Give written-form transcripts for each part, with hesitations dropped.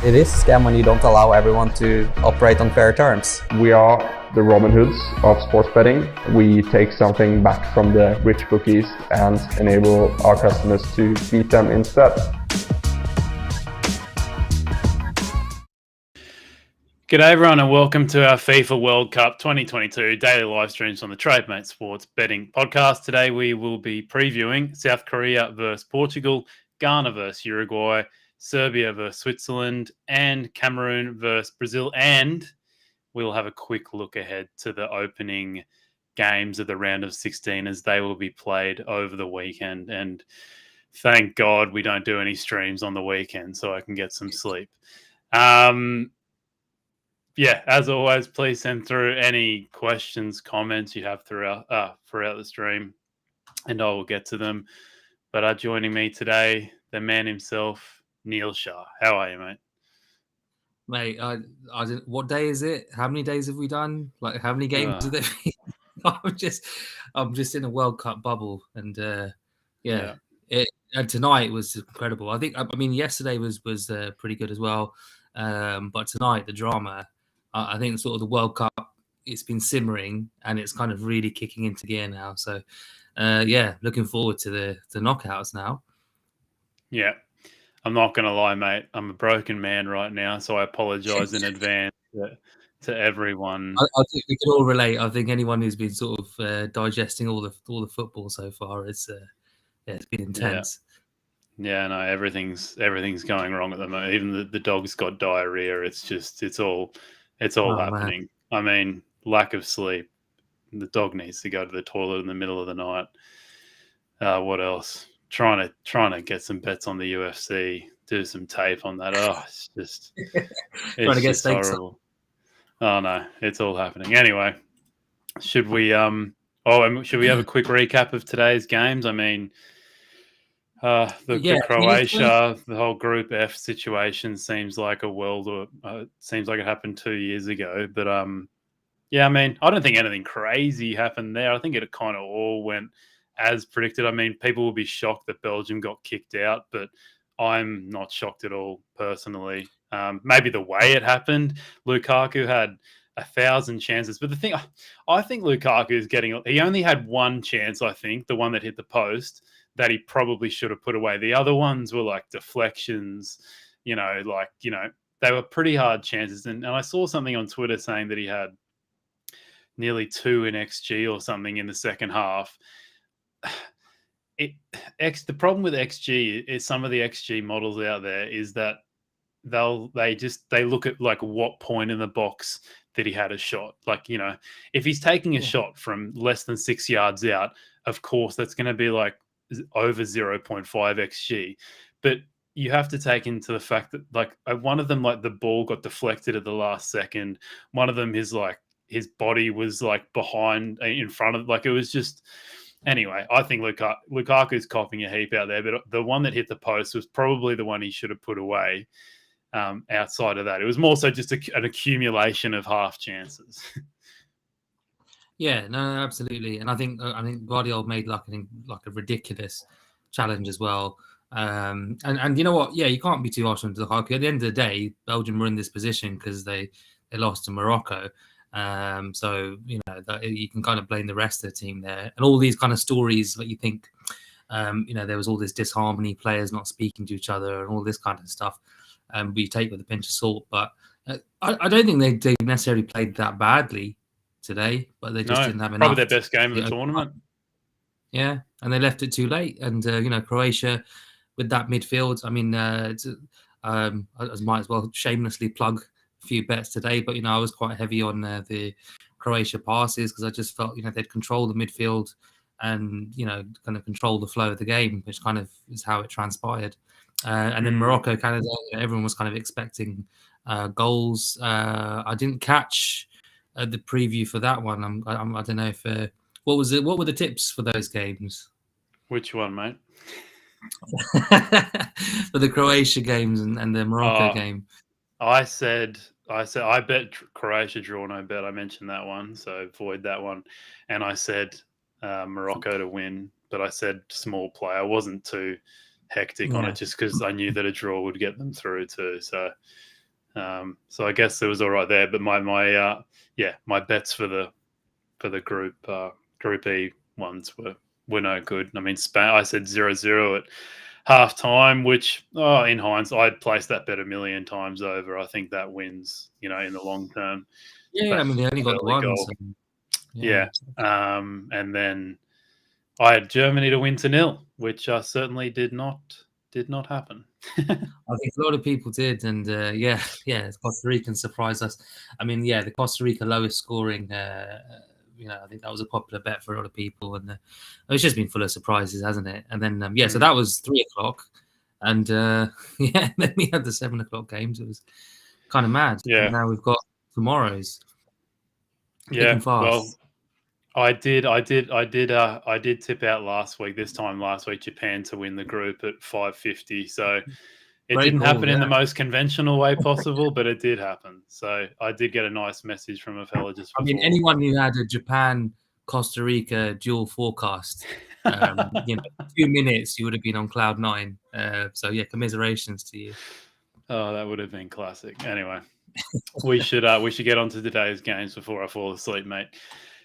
It is a scam when you don't allow everyone to operate on fair terms. We are the Robin Hoods of sports betting. We take something back from the rich bookies and enable our customers to beat them instead. G'day everyone and welcome to our FIFA World Cup 2022 daily live streams on the Trademate Sports Betting Podcast. Today we will be previewing South Korea versus Portugal, Ghana versus Uruguay, Serbia versus Switzerland, and Cameroon versus Brazil. And we'll have a quick look ahead to the opening games of the round of 16 as they will be played over the weekend. And thank God we don't do any streams on the weekend so I can get some sleep. Yeah, as always, please send through any questions, comments you have throughout the stream, and I will get to them. But joining me today, the man himself, Neel Shah. How are you, mate? Mate, what day is it? How many days have we done? Like, how many games have there been? I'm just in a World Cup bubble, and and tonight was incredible. I mean, yesterday was pretty good as well, but tonight the drama. I think sort of the World Cup, it's been simmering and it's kind of really kicking into gear now. So, looking forward to the knockouts now. Yeah, I'm not going to lie, mate. I'm a broken man right now, so I apologise in advance to everyone. I think we can all relate. I think anyone who's been sort of digesting all the football so far, it's been intense. Yeah, no, everything's going wrong at the moment. Even the dog's got diarrhea. It's all happening. Man. I mean, lack of sleep. The dog needs to go to the toilet in the middle of the night. What else? Trying to get some bets on the UFC. Do some tape on that. Oh, it's just horrible. Oh no, it's all happening. Anyway, should we have a quick recap of today's games? I mean, the Croatia, the whole Group F situation seems like seems like it happened 2 years ago. But I mean, I don't think anything crazy happened there. I think it kind of all went as predicted. I mean, people will be shocked that Belgium got kicked out, but I'm not shocked at all personally. Maybe the way it happened. Lukaku had 1,000 chances, but the thing, I think Lukaku is he only had one chance. I think the one that hit the post, that he probably should have put away. The other ones were like deflections, they were pretty hard chances. And I saw something on Twitter saying that he had nearly 2 in XG or something in the second half. The problem with XG is some of the XG models out there is that they look at like what point in the box that he had a shot. Like, if he's taking a shot from less than 6 yards out, of course that's going to be like over 0.5 XG, but you have to take into the fact that like one of them, like the ball got deflected at the last second. One of them is like his body was like behind in front of, like it was just. Anyway, I think Lukaku's coughing a heap out there, but the one that hit the post was probably the one he should have put away. Outside of that, it was more so just an accumulation of half chances. Yeah, no, absolutely, and I think Guardiola made like a ridiculous challenge as well. And you know what? Yeah, you can't be too harsh on Lukaku. At the end of the day, Belgium were in this position because they lost to Morocco. So you can kind of blame the rest of the team there, and all these kind of stories that you think, there was all this disharmony, players not speaking to each other, and all this kind of stuff. We take with a pinch of salt, but I don't think they necessarily played that badly today, but they just didn't have enough. Probably their best game of the tournament. Yeah, and they left it too late. And Croatia with that midfield, I mean, I might as well shamelessly plug a few bets today, but I was quite heavy on the Croatia passes because I just felt they'd control the midfield and kind of control the flow of the game, which kind of is how it transpired. And then Morocco, Canada, everyone was kind of expecting goals. I didn't catch the preview for that one. I don't know if what was it? What were the tips for those games? Which one, mate? For the Croatia games and the Morocco game. I said I bet Croatia draw no bet. I mentioned that one, so avoid that one. And I said Morocco to win, but I said small play. I wasn't too hectic on it just because I knew that a draw would get them through too. So So I guess it was all right there. But my bets for the group E ones were no good. I mean, Spain, I said 0-0 at half time, which in hindsight, I'd place that bet a million times over. I think that wins, in the long term. Yeah, I mean, they only got the Early one. goal. So, Yeah. And then I had Germany to win to 0, which certainly did not happen. I think a lot of people did, and Costa Rican surprised us. I mean, the Costa Rica lowest scoring. I think that was a popular bet for a lot of people, and it's just been full of surprises, hasn't it? And then so that was 3:00, and then we had the 7:00 games. It was kind of mad. Yeah. And now we've got tomorrow's. Yeah. Well, I did tip out last week. This time last week, Japan to win the group at 5.50. So it didn't happen in the most conventional way possible, but it did happen. So I did get a nice message from a fella just before. I mean, anyone who had a Japan Costa Rica dual forecast, 2 minutes, you would have been on cloud 9. So yeah, commiserations to you. Oh, that would have been classic. Anyway, we should get on to today's games before I fall asleep, mate.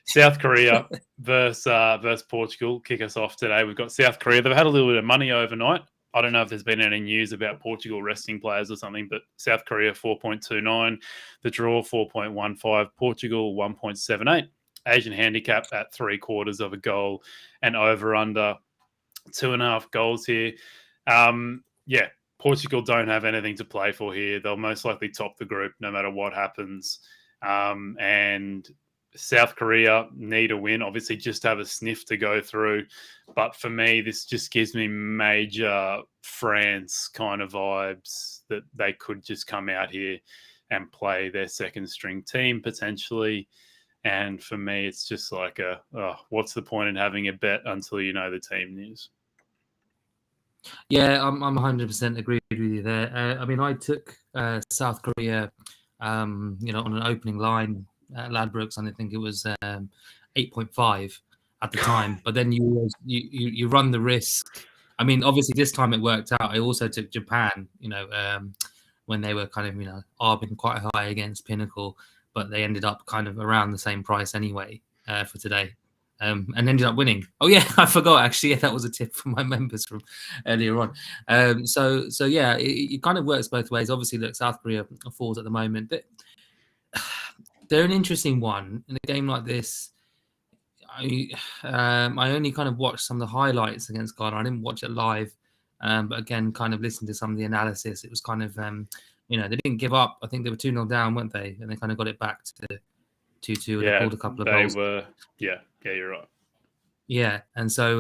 South Korea versus Portugal kick us off today. We've got South Korea. They've had a little bit of money overnight. I don't know if there's been any news about Portugal resting players or something, but South Korea 4.29, the draw 4.15, Portugal 1.78. Asian handicap at 3/4 of a goal and over under 2.5 goals here. Portugal don't have anything to play for here. They'll most likely top the group no matter what happens. And South Korea need a win, obviously just have a sniff to go through. But for me, this just gives me major France kind of vibes that they could just come out here and play their second string team potentially. And for me, it's just like what's the point in having a bet until you know the team news? Yeah, I'm 100% agreed with you there. I mean, I took South Korea, on an opening line at Ladbrokes, and I think it was 8.5 at the time. But then you run the risk. I mean, obviously this time it worked out. I also took Japan, when they were kind of arbing quite high against Pinnacle, but they ended up kind of around the same price anyway for today. And ended up winning. Oh yeah, I forgot actually. Yeah, that was a tip from my members from earlier on. So it kind of works both ways. Obviously, look, South Korea falls at the moment, but they're an interesting one in a game like this. I only kind of watched some of the highlights against Ghana. I didn't watch it live, but again, kind of listened to some of the analysis. It was kind of they didn't give up. I think they were 2-0 down, weren't they? And they kind of got it back to 2-2. Yeah, they pulled a couple of goals. Yeah, you're right. Yeah, and so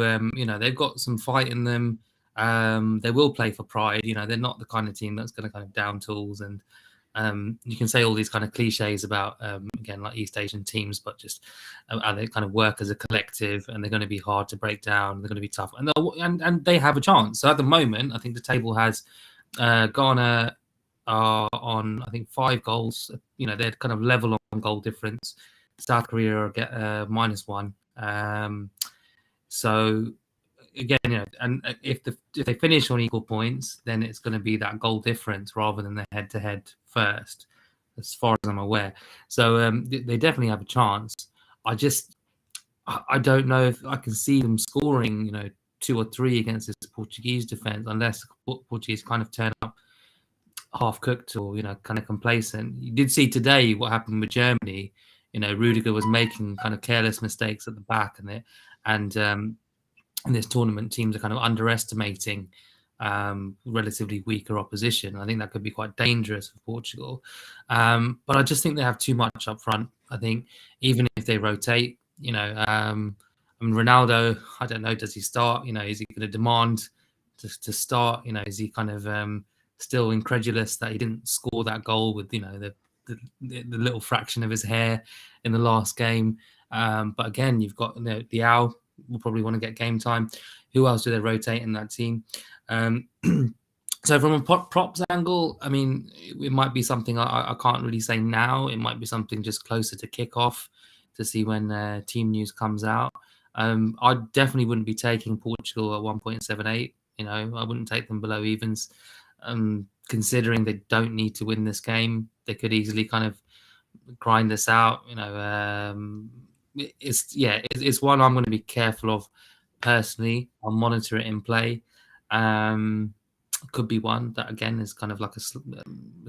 they've got some fight in them. They will play for pride. They're not the kind of team that's going to kind of down tools, and you can say all these kind of cliches about again like East Asian teams, but just they kind of work as a collective, and they're going to be hard to break down. They're going to be tough, and they have a chance. So at the moment, I think the table has Ghana are on I think 5 goals. They're kind of level on goal difference. South Korea are -1. So again, and if they finish on equal points, then it's going to be that goal difference rather than the head-to-head first, as far as I'm aware. So they definitely have a chance. I don't know if I can see them scoring, 2 or 3 against this Portuguese defense, unless Portuguese kind of turn up half-cooked or kind of complacent. You did see today what happened with Germany. Rudiger was making kind of careless mistakes at the back, and in this tournament, teams are kind of underestimating relatively weaker opposition. I think that could be quite dangerous for Portugal. But I just think they have too much up front. I think even if they rotate, Ronaldo, I don't know, does he start? Is he going to demand to start? Is he kind of still incredulous that he didn't score that goal with, the little fraction of his hair in the last game? But again, you've got Diao will probably want to get game time. Who else do they rotate in that team? So from a props angle, I mean, it might be something I can't really say now. It might be something just closer to kickoff to see when team news comes out. I definitely wouldn't be taking Portugal at 1.78. I wouldn't take them below evens. considering they don't need to win this game, they could easily kind of grind this out. It's one I'm going to be careful of personally. I'll monitor it in play. Could be one that again is kind of like a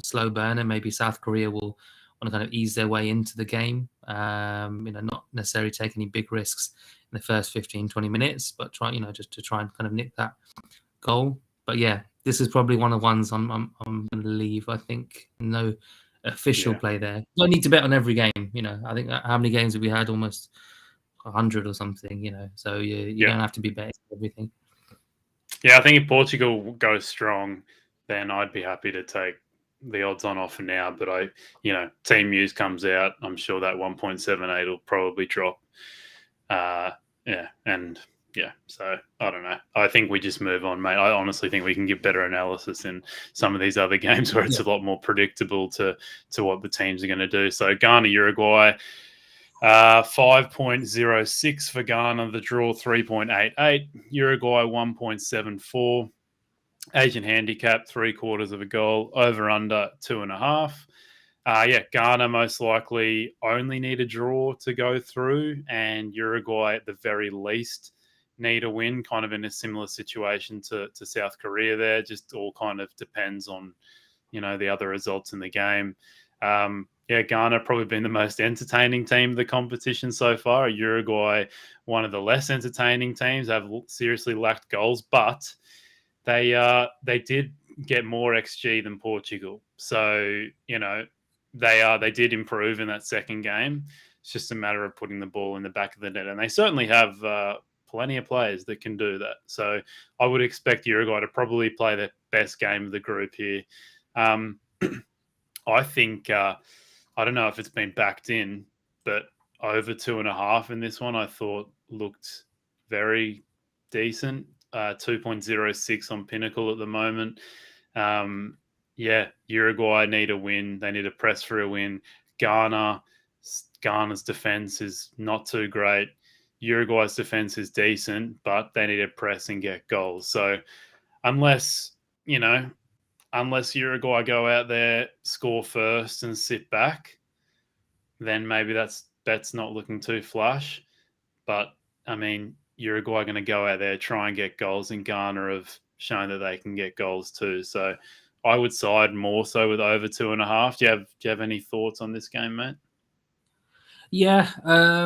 slow burner. Maybe South Korea will want to kind of ease their way into the game. Not necessarily take any big risks in the first 15-20 minutes, but try just to try and kind of nick that goal. But yeah, this is probably one of the ones I'm going to leave. I think no official play there. You don't need to bet on every game. I think how many games have we had? Almost 100 or something. So you don't have to be betting everything. Yeah, I think if Portugal goes strong, then I'd be happy to take the odds on offer now. But team news comes out, I'm sure that 1.78 will probably drop. So I don't know. I think we just move on, mate. I honestly think we can give better analysis in some of these other games where it's a lot more predictable to what the teams are going to do. So Ghana, Uruguay, 5.06 for Ghana. The draw 3.88. Uruguay 1.74. Asian handicap 3/4 of a goal. Over under 2.5. Ghana most likely only need a draw to go through, and Uruguay at the very least need a win, kind of in a similar situation to South Korea there. Just all kind of depends on, the other results in the game. Ghana probably been the most entertaining team of the competition so far. Uruguay, one of the less entertaining teams, have seriously lacked goals, but they did get more XG than Portugal. So, they did improve in that second game. It's just a matter of putting the ball in the back of the net. And they certainly have plenty of players that can do that. So I would expect Uruguay to probably play their best game of the group here. I think, I don't know if it's been backed in, but over 2.5 in this one, I thought looked very decent. 2.06 on Pinnacle at the moment. Uruguay need a win. They need to press for a win. Ghana's defense is not too great. Uruguay's defense is decent, but they need to press and get goals. So unless Uruguay go out there, score first and sit back, then maybe that's not looking too flush. But I mean, Uruguay are going to go out there, try and get goals, and Ghana have shown that they can get goals too. So I would side more so with over 2.5. Do you have any thoughts on this game, mate? Yeah, I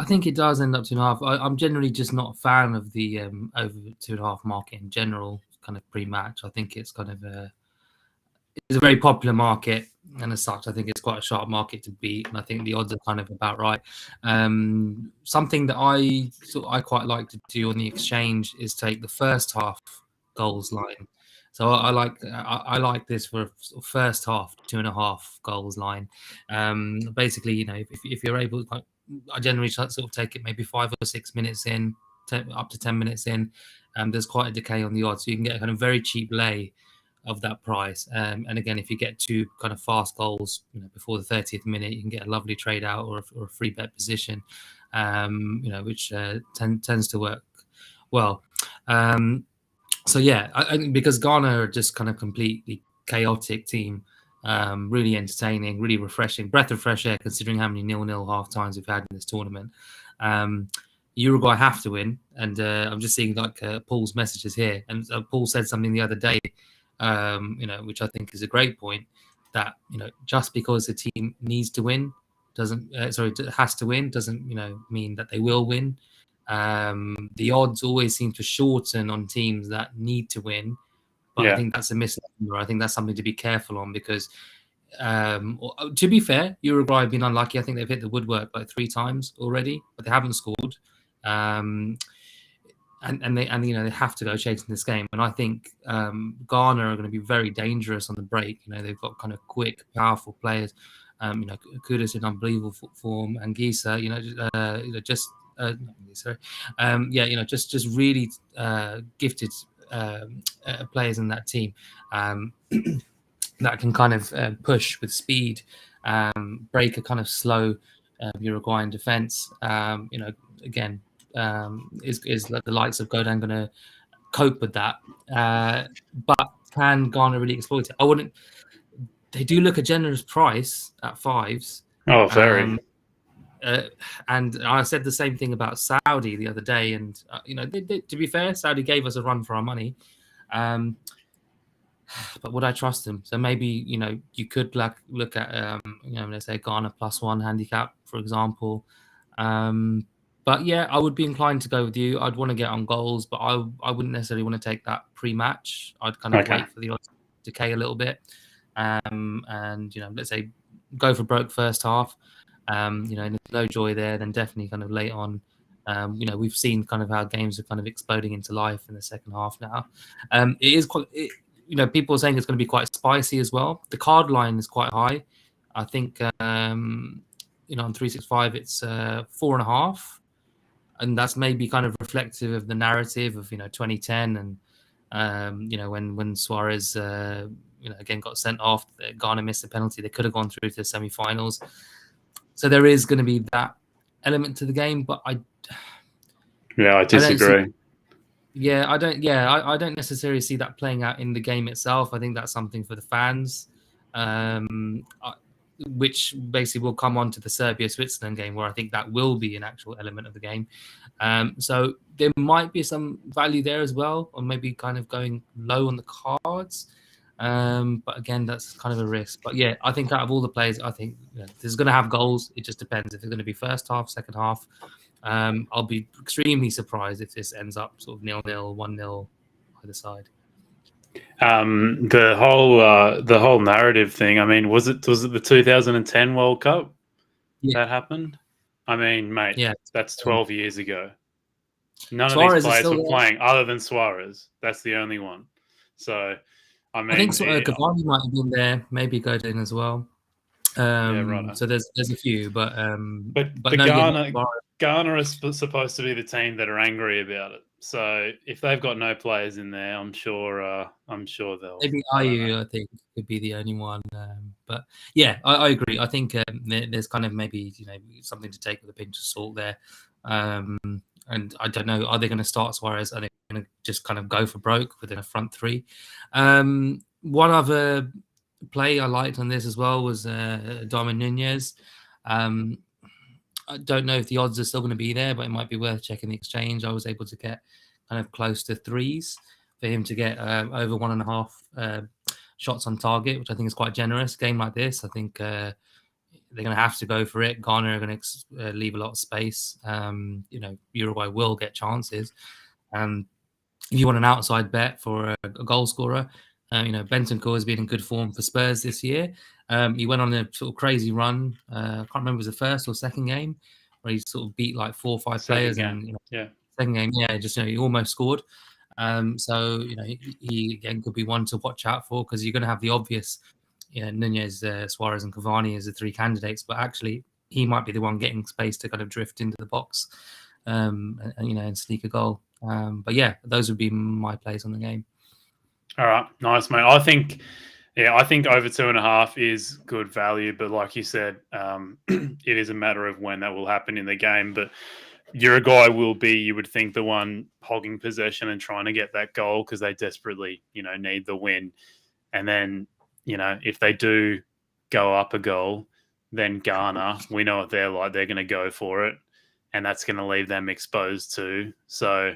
think it does end up 2.5. I'm generally just not a fan of the over 2.5 market in general, kind of pre-match. I think it's kind of it's a very popular market, and as such, I think it's quite a sharp market to beat, and I think the odds are kind of about right. Something that I quite like to do on the exchange is take the first half goals line. So I like this for first half 2.5 goals line. Basically, if you're able, I generally sort of take it maybe 5 or 6 minutes in, up to 10 minutes in. There's quite a decay on the odds, so you can get a kind of very cheap lay of that price. And again, if you get 2 kind of fast goals, before the 30th minute, you can get a lovely trade out or a free bet position, which tends to work well. Because Ghana are just kind of completely chaotic team, really entertaining, really refreshing, breath of fresh air considering how many 0-0 half times we've had in this tournament. Uruguay have to win, and I'm just seeing Paul's messages here, and Paul said something the other day, which I think is a great point, that just because the team needs to win has to win doesn't mean that they will win. The odds always seem to shorten on teams that need to win, but I think that's a misnomer. I think that's something to be careful on because, to be fair, Uruguay have been unlucky. I think they've hit the woodwork like 3 times already, but they haven't scored. And they have to go chasing this game. And I think Ghana are going to be very dangerous on the break. They've got kind of quick, powerful players. Kudus in unbelievable form, and Gisa, just really gifted players in that team that can kind of push with speed, break a kind of slow Uruguayan defense. Again, is the likes of Godin going to cope with that? But can Ghana really exploit it? I wouldn't. They do look a generous price at 5s. Oh, very. And I said the same thing about Saudi the other day, and to be fair, Saudi gave us a run for our money. But would I trust them? So maybe you could look at let's say Ghana +1 handicap, for example. But yeah, I would be inclined to go with you. I'd want to get on goals, but I wouldn't necessarily want to take that pre-match. I'd kind of wait for the odds to decay a little bit, and let's say go for broke first half. There's no joy there. Then definitely kind of late on. We've seen kind of how games are kind of exploding into life in the second half now. It is quite. People are saying it's going to be quite spicy as well. The card line is quite high. I think on 365 it's 4.5, and that's maybe kind of reflective of the narrative of 2010 and when Suarez again got sent off. Ghana missed a penalty. They could have gone through to the semi-finals. So there is going to be that element to the game, but I disagree. I don't necessarily see that playing out in the game itself. I think that's something for the fans, which basically will come on to the Serbia-Switzerland game, where I think that will be an actual element of the game. So there might be some value there as well, or maybe kind of going low on the cards. But again, that's kind of a risk. But yeah, I think out of all the players, I think this is going to have goals. It just depends if it's going to be first half, second half. I'll be extremely surprised if this ends up sort of 0-0, 1-0 either side. The whole narrative thing. I mean, was it the 2010 World Cup that happened? I mean, mate, that's 12 years ago. None Suarez of these players were playing other than Suarez. That's the only one. So, I mean, I think Cavani might have been there, maybe Godin as well. Right. So there's a few, but Ghana is supposed to be the team that are angry about it. So if they've got no players in there, I'm sure they'll. Maybe Ayew, I think, could be the only one. But yeah, I agree. I think there's kind of maybe something to take with a pinch of salt there. And I don't know, are they going to start Suarez? Are they going to just kind of go for broke within a front three? One other play I liked on this as well was Darwin Nunez. I don't know if the odds are still going to be there, but it might be worth checking the exchange. I was able to get kind of close to 3s for him to get over 1.5 shots on target, which I think is quite generous. Game like this, I think they're going to have to go for it. Ghana are going to leave a lot of space. Uruguay will get chances. If you want an outside bet for a goal scorer, Bentancur has been in good form for Spurs this year. He went on a sort of crazy run. I can't remember if it was the first or second game where he sort of beat like 4 or 5 players. Second game, he almost scored. So he again could be one to watch out for, because you're going to have the obvious, Nunez, Suarez, and Cavani as the 3 candidates, but actually he might be the one getting space to kind of drift into the box, and sneak a goal. But yeah, those would be my plays on the game. All right, nice, mate. I think over 2.5 is good value, but like you said, it is a matter of when that will happen in the game. But Uruguay will be, you would think, the one hogging possession and trying to get that goal, because they desperately, need the win. And then, if they do go up a goal, then Ghana, we know what they're like. They're going to go for it, and that's going to leave them exposed too. So,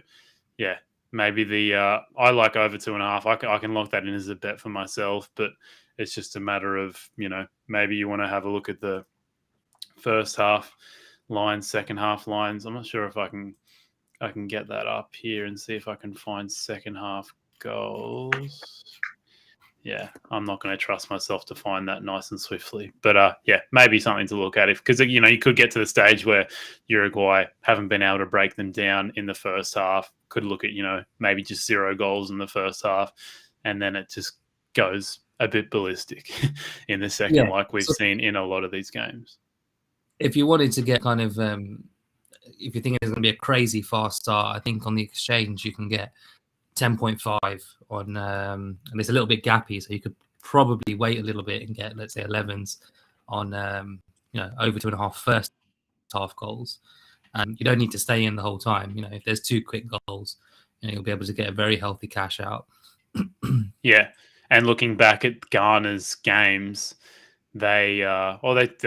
yeah. Maybe I like over 2.5. I can lock that in as a bet for myself, but it's just a matter of, maybe you want to have a look at the first half lines, second half lines. I'm not sure if I can get that up here and see if I can find second half goals. Yeah, I'm not going to trust myself to find that nice and swiftly. But maybe something to look at, because you could get to the stage where Uruguay haven't been able to break them down in the first half. Could look at maybe just 0 goals in the first half, and then it just goes a bit ballistic in the second, like we've seen in a lot of these games. If you wanted to get kind of, if you think it's going to be a crazy fast start, I think on the exchange you can get 10.5 on, and it's a little bit gappy, so you could probably wait a little bit and get, let's say, 11s on, over 2.5 first half goals. And you don't need to stay in the whole time. If there's 2 quick goals, you'll be able to get a very healthy cash out. Yeah, and looking back at Ghana's games, they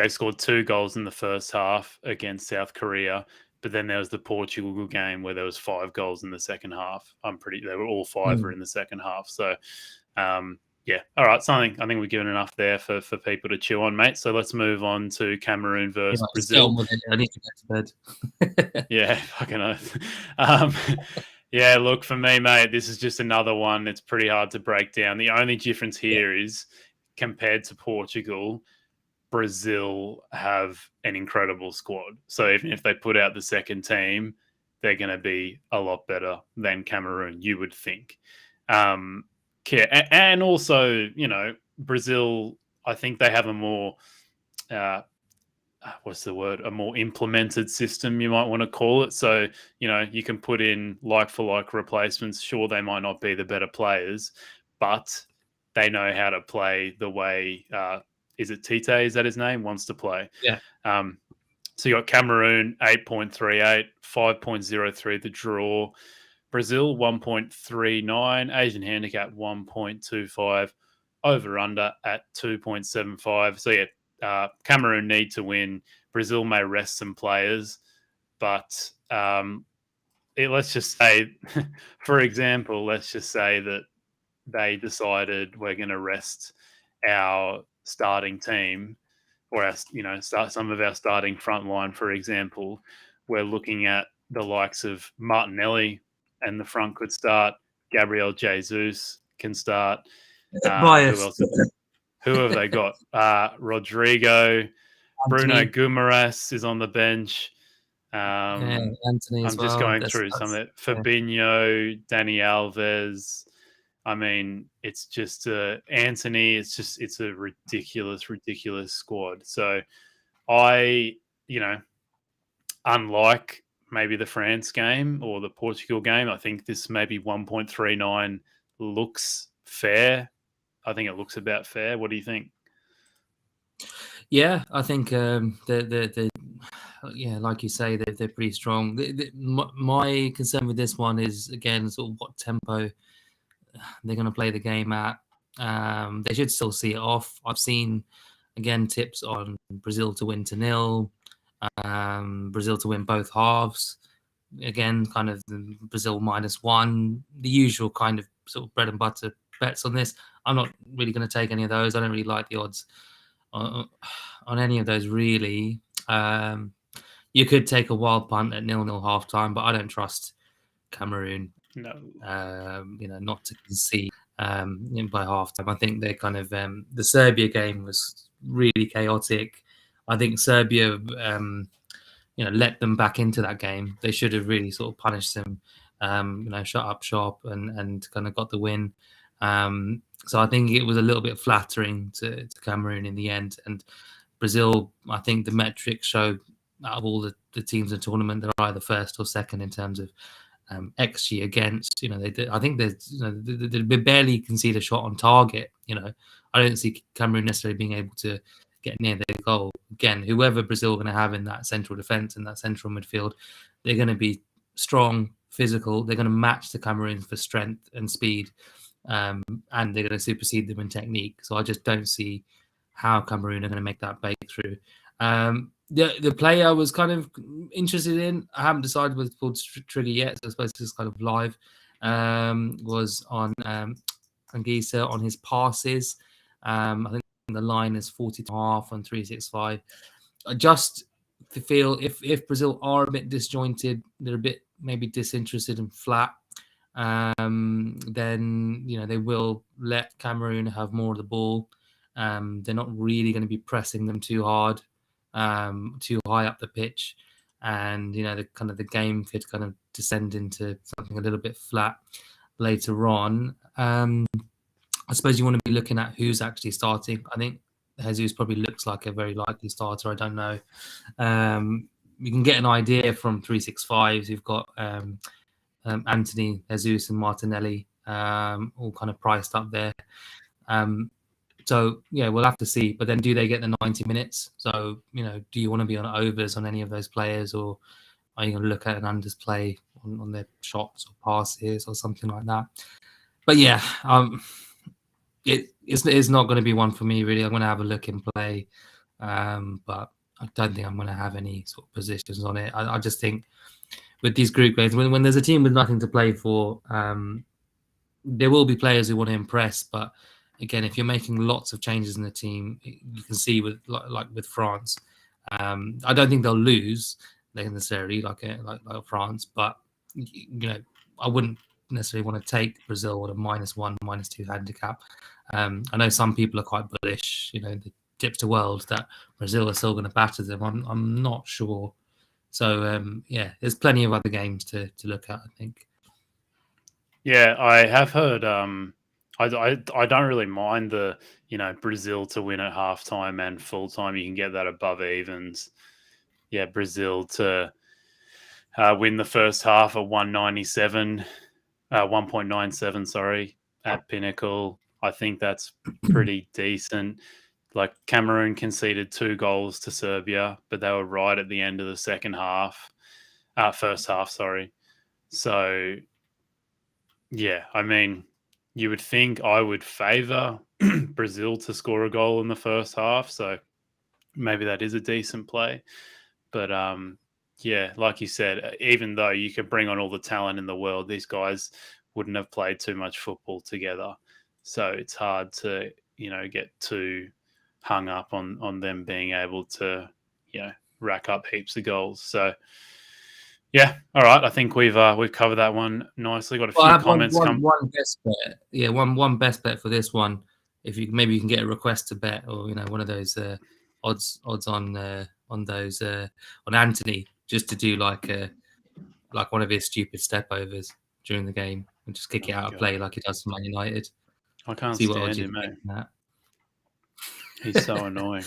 scored 2 goals in the first half against South Korea, but then there was the Portugal game where there was 5 goals in the second half. They were all 5 were in the second half. So, yeah, all right, something I think we've given enough there for people to chew on, mate. So let's move on to Cameroon versus Brazil. I need to get to bed. Yeah, fucking oath. Yeah, look, for me, mate, this is just another one. It's pretty hard to break down. The only difference here is compared to Portugal, Brazil have an incredible squad. So even if they put out the second team, they're going to be a lot better than Cameroon, you would think. And also, Brazil, I think they have a more a more implemented system, you might want to call it. So, you can put in like for like replacements. Sure, they might not be the better players, but they know how to play the way, is it Tite, is that his name, wants to play? Yeah. So you got Cameroon, 8.38, 5.03 the draw. Brazil, 1.39, Asian handicap, 1.25, over-under at 2.75. So, yeah, Cameroon need to win. Brazil may rest some players, but let's just say, for example, let's just say that they decided we're going to rest our starting team, or start some of our starting front line. For example, we're looking at the likes of Martinelli, and the front could start. Gabriel Jesus can start. Who else? Who have they got? Rodrigo, Bruno Guimaraes is on the bench. Anthony I'm just going through some of it. Fabinho, Dani Alves. I mean, it's just Anthony. It's a ridiculous squad. So unlike maybe the France game or the Portugal game, I think this maybe 1.39 looks fair. I think it looks about fair. What do you think? Yeah, I think like you say, they're pretty strong. My concern with this one is, again, sort of what tempo they're going to play the game at. They should still see it off. I've seen, again, tips on Brazil to win 2-0, Brazil to win both halves. Again, kind of Brazil -1, the usual kind of sort of bread and butter bets on this. I'm not really going to take any of those. I don't really like the odds on any of those, really. You could take a wild punt at 0-0 halftime, but I don't trust Cameroon. No. Not to concede by halftime. I think they kind of the Serbia game was really chaotic. I think Serbia, let them back into that game. They should have really sort of punished them, shut up shop and kind of got the win. So I think it was a little bit flattering to Cameroon in the end. And Brazil, I think the metrics show out of all the teams in the tournament, they're either first or second in terms of XG against. I think they barely concede a shot on target. I don't see Cameroon necessarily being able to get near their goal. Again, whoever Brazil are going to have in that central defence and that central midfield, they're going to be strong, physical. They're going to match the Cameroons for strength and speed, and they're going to supersede them in technique. So I just don't see how Cameroon are going to make that breakthrough. The player I was kind of interested in, I haven't decided whether to pull the trigger yet, so I suppose this is kind of live, was on Anguissa on his passes. I think the line is 40.5 on 365. Just to feel if Brazil are a bit disjointed, they're a bit maybe disinterested and flat, then they will let Cameroon have more of the ball. They're not really going to be pressing them too hard, too high up the pitch, and the game could kind of descend into something a little bit flat later on. I suppose you want to be looking at who's actually starting. I think Jesus probably looks like a very likely starter. I don't know. You can get an idea from 365s. You've got Anthony, Jesus, and Martinelli all kind of priced up there. So, yeah, we'll have to see. But then do they get the 90 minutes? So, do you want to be on overs on any of those players, or are you going to look at an unders play on their shots or passes or something like that? but yeah, it's not going to be one for me really. I'm going to have a look and play, but I don't think I'm going to have any sort of positions on it. I just think with these group games, when there's a team with nothing to play for, there will be players who want to impress. But again, if you're making lots of changes in the team, you can see with like with France, I don't think they'll lose necessarily like France, but I wouldn't necessarily want to take Brazil with a -1, -2 handicap. I know some people are quite bullish, the tipster world, that Brazil are still going to batter them. I'm not sure. So yeah, there's plenty of other games to look at, I think. Yeah, I have heard. I don't really mind the Brazil to win at halftime and full time. You can get that above evens. Yeah, Brazil to win the first half at 197, 1.97. Sorry, at Pinnacle. I think that's pretty decent. Like Cameroon conceded 2 goals to Serbia, but they were right at the end of the first half. Sorry. So yeah, I mean, you would think I would favour Brazil to score a goal in the first half. So maybe that is a decent play. But yeah, like you said, even though you could bring on all the talent in the world, these guys wouldn't have played too much football together. So it's hard to, get too hung up on them being able to, rack up heaps of goals. So yeah, all right. I think we've covered that one nicely. Got a few comments. One best bet. Yeah, one best bet for this one. If you can get a request to bet, or one of those odds on those on Anthony, just to do like one of his stupid stepovers during the game and just kick it out of play like he does for Man United. I can't stand him, mate. He's so annoying.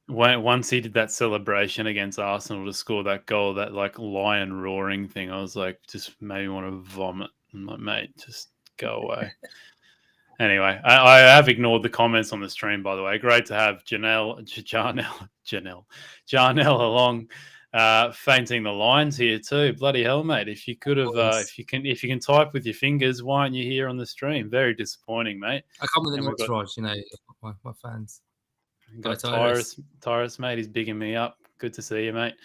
Once he did that celebration against Arsenal to score that goal, that like lion roaring thing, I was like, just made me want to vomit. I'm like, mate, just go away. Anyway, I have ignored the comments on the stream, by the way. Great to have Janelle along, fainting the lines here too. Bloody hell, mate! If you could have, if you can type with your fingers, why aren't you here on the stream? Very disappointing, mate. I come with an entourage, my fans. Got Tyrus, mate. He's bigging me up. Good to see you, mate.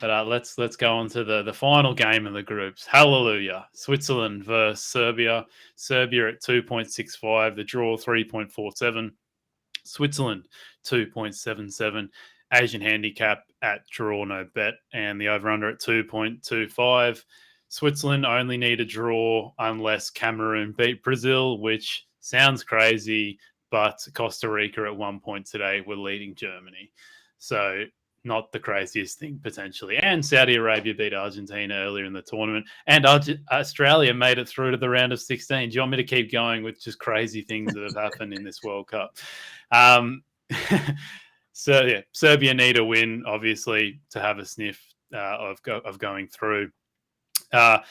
But let's go on to the final game of the groups. Hallelujah. Switzerland versus Serbia. Serbia at 2.65. The draw 3.47. Switzerland 2.77. Asian handicap at draw no bet. And the over-under at 2.25. Switzerland only need a draw unless Cameroon beat Brazil, which sounds crazy, but Costa Rica at 1 point today were leading Germany. So not the craziest thing potentially. And Saudi Arabia beat Argentina earlier in the tournament. And Australia made it through to the round of 16. Do you want me to keep going with just crazy things that have happened in this World Cup? So yeah, Serbia need a win, obviously, to have a sniff of going through. Yeah,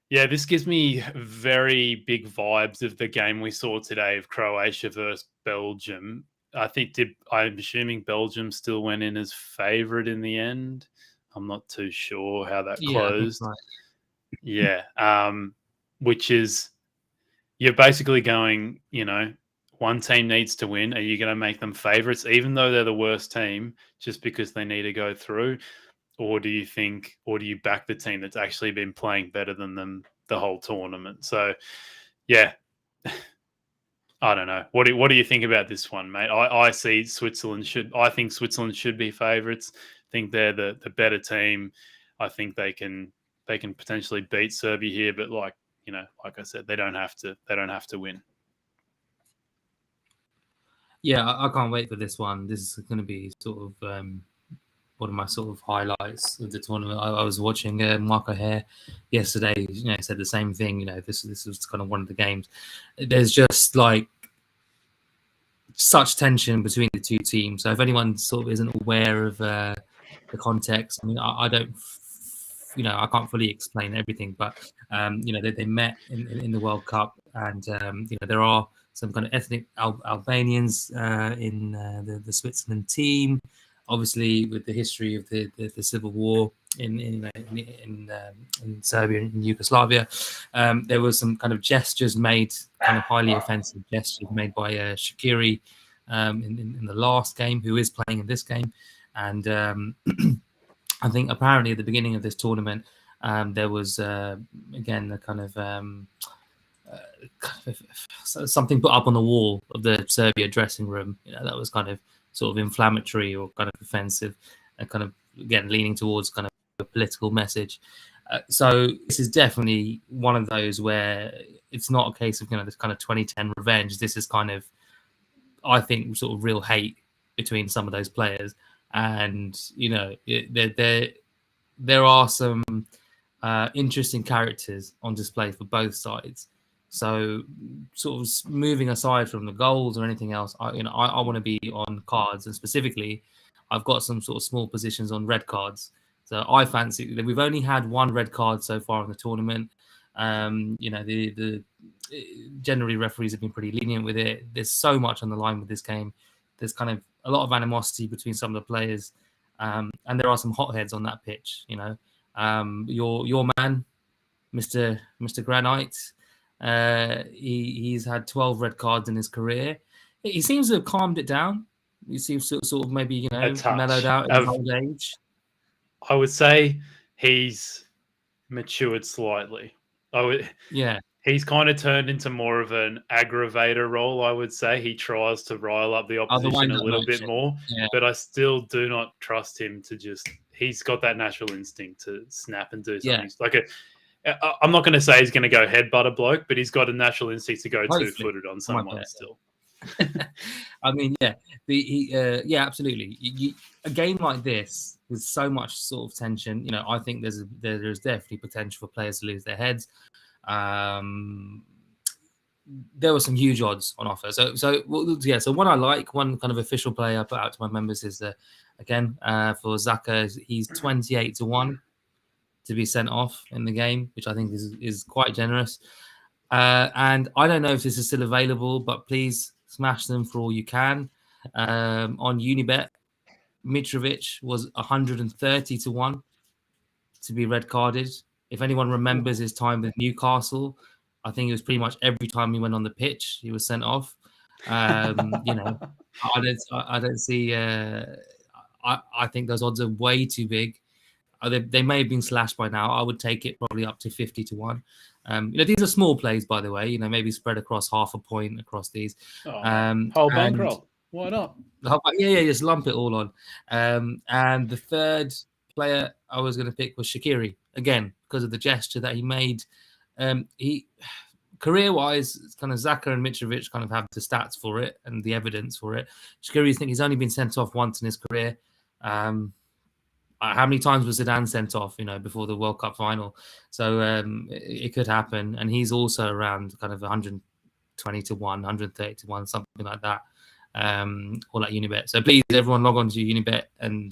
this gives me very big vibes of the game we saw today of Croatia versus Belgium. I'm assuming Belgium still went in as favourite in the end. I'm not too sure how that closed. Yeah, which is you're basically going, one team needs to win. Are you going to make them favourites, even though they're the worst team, just because they need to go through? Or do you back the team that's actually been playing better than them the whole tournament? So, yeah, I don't know. What do you think about this one, mate? I think Switzerland should be favourites. I think they're the better team. I think they can potentially beat Serbia here, but like I said, they don't have to win. Yeah, I can't wait for this one. This is going to be sort of one of my sort of highlights of the tournament. I was watching Marco Hare yesterday. Said the same thing. This was kind of one of the games. There's just like such tension between the two teams. So if anyone sort of isn't aware of the context, I mean, I don't, I can't fully explain everything, but they met in the World Cup, and there are some kind of ethnic Albanians in the Switzerland team. obviously with the history of the civil war in Serbia and Yugoslavia, there was some kind of gestures made, kind of highly offensive gestures made by Shaqiri in the last game, who is playing in this game, and I think apparently at the beginning of this tournament, there was again a kind of something put up on the wall of the Serbia dressing room, that was kind of sort of inflammatory or kind of offensive, and kind of again leaning towards kind of a political message. So this is definitely one of those where it's not a case of this kind of 2010 revenge. This is kind of, I think, sort of real hate between some of those players, and there are some interesting characters on display for both sides. So, sort of moving aside from the goals or anything else, I want to be on cards, and specifically, I've got some sort of small positions on red cards. So I fancy that we've only had one red card so far in the tournament. Generally referees have been pretty lenient with it. There's so much on the line with this game. There's kind of a lot of animosity between some of the players, and there are some hotheads on that pitch. Your man, Mr. Granite. He's had 12 red cards in his career. He seems to have calmed it down. He seems to sort of maybe mellowed out in his old age. I would say he's matured slightly. He's kind of turned into more of an aggravator role, I would say. He tries to rile up the opposition a little bit more, but I still do not trust him to he's got that natural instinct to snap and do something. I'm not going to say he's going to go headbutt a bloke, but he's got a natural instinct to go two-footed on someone still. I mean, absolutely. A game like this with so much sort of tension, I think there's definitely potential for players to lose their heads. There were some huge odds on offer. So one I like, one kind of official play I put out to my members is for Xhaka, he's 28-1 to be sent off in the game, which I think is quite generous. And I don't know if this is still available, but please smash them for all you can. On Unibet, Mitrovic was 130-1 to be red carded. If anyone remembers his time with Newcastle, I think it was pretty much every time he went on the pitch, he was sent off. I don't see. I think those odds are way too big. They may have been slashed by now. I would take it probably up to 50-1. These are small plays, by the way. Maybe spread across half a point across these. Whole bankroll. Why not? Just lump it all on. And the third player I was going to pick was Shaqiri, again because of the gesture that he made. He career-wise, it's kind of Xhaka and Mitrovic kind of have the stats for it and the evidence for it. Shaqiri, I think he's only been sent off once in his career. How many times was Zidane sent off, before the World Cup final? So it could happen. And he's also around kind of 120-1, 130-1, something like that, all at Unibet. So please, everyone log on to Unibet and,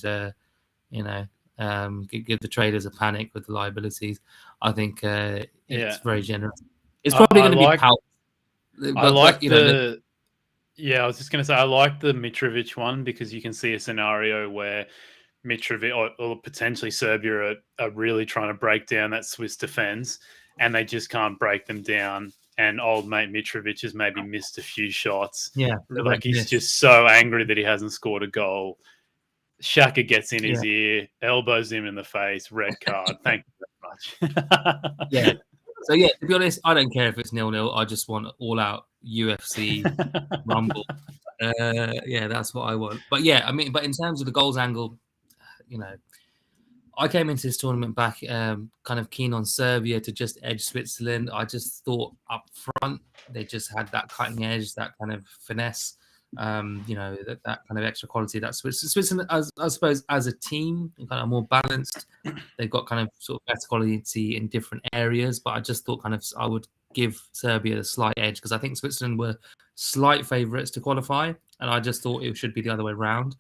give the traders a panic with the liabilities. I think it's very generous. It's probably going to be powerful. I was just going to say, I like the Mitrovic one because you can see a scenario where Mitrovic or potentially Serbia are really trying to break down that Swiss defense and they just can't break them down. And old mate Mitrovic has maybe missed a few shots. Yeah. He's just so angry that he hasn't scored a goal. Xhaka gets in his ear, elbows him in the face, red card. Thank you very much. So, to be honest, I don't care if it's 0-0. I just want all-out UFC rumble. That's what I want. But, but in terms of the goals angle, I came into this tournament back kind of keen on Serbia to just edge Switzerland. I just thought up front they just had that cutting edge, that kind of finesse, that kind of extra quality that Switzerland, I suppose, as a team, kind of more balanced. They've got kind of sort of better quality in different areas, but I just thought kind of I would give Serbia a slight edge because I think Switzerland were slight favourites to qualify, and I just thought it should be the other way around.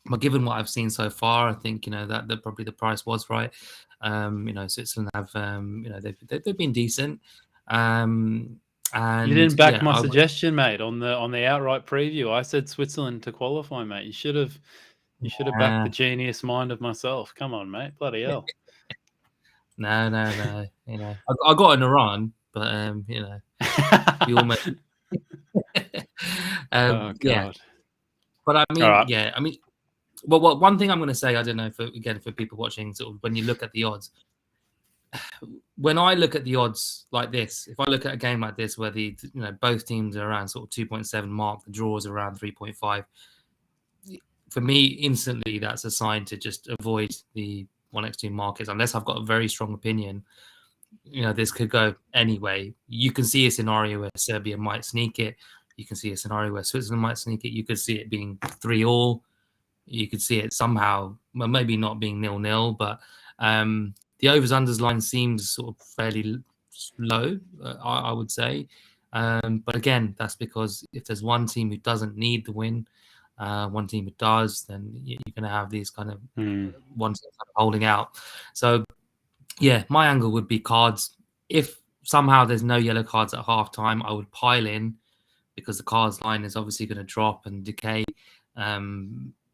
But given what I've seen so far, I think that probably the price was right. Switzerland have they've been decent. And you didn't back my suggestion, mate, on the outright preview. I said Switzerland to qualify, mate. You should have You should have backed the genius mind of myself. Come on, mate. Bloody hell. No. You know, I got an Iran, but you know, you almost. Oh, God. Yeah, but I mean, All right. yeah, I mean, well, one thing I'm going to say, I don't know, for people watching, sort of when you look at the odds, when I look at the odds like this, if I look at a game like this where both teams are around sort of 2.7 mark, the draw is around 3.5, for me, instantly that's a sign to just avoid the 1x2 markets unless I've got a very strong opinion. You know, this could go anyway. You can see a scenario where Serbia might sneak it. You can see a scenario where Switzerland might sneak it. You could see it being 3-3. You could see it somehow, well, maybe not being 0-0, but the overs-unders line seems sort of fairly low, I would say. But again, that's because if there's one team who doesn't need the win, one team who does, then you're going to have these kind of one team kind of holding out. So, yeah, my angle would be cards. If somehow there's no yellow cards at halftime, I would pile in because the cards line is obviously going to drop and decay.